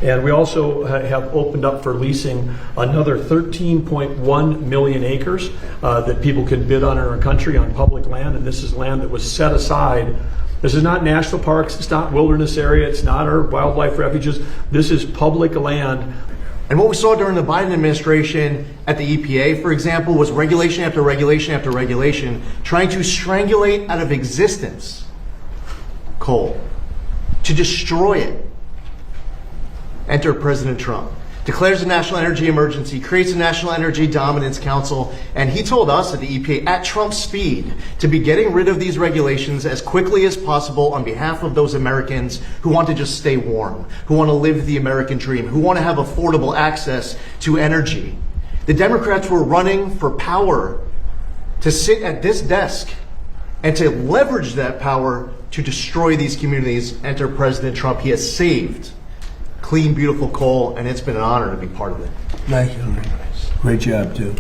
And we also have opened up for leasing another 13.1 million acres that people can bid on in our country on public land. And this is land that was set aside. This is not national parks, it's not wilderness area, it's not our wildlife refuges. This is public land. And what we saw during the Biden administration at the EPA, for example, was regulation after regulation after regulation trying to strangulate out of existence coal, to destroy it. Enter President Trump, declares a national energy emergency, creates a National Energy Dominance Council, and he told us at the EPA at Trump's speed to be getting rid of these regulations as quickly as possible on behalf of those Americans who want to just stay warm, who want to live the American dream, who want to have affordable access to energy. The Democrats were running for power to sit at this desk and to leverage that power to destroy these communities. Enter President Trump. He has saved clean, beautiful coal, and it's been an honor to be part of it. Thank you. Great job, too.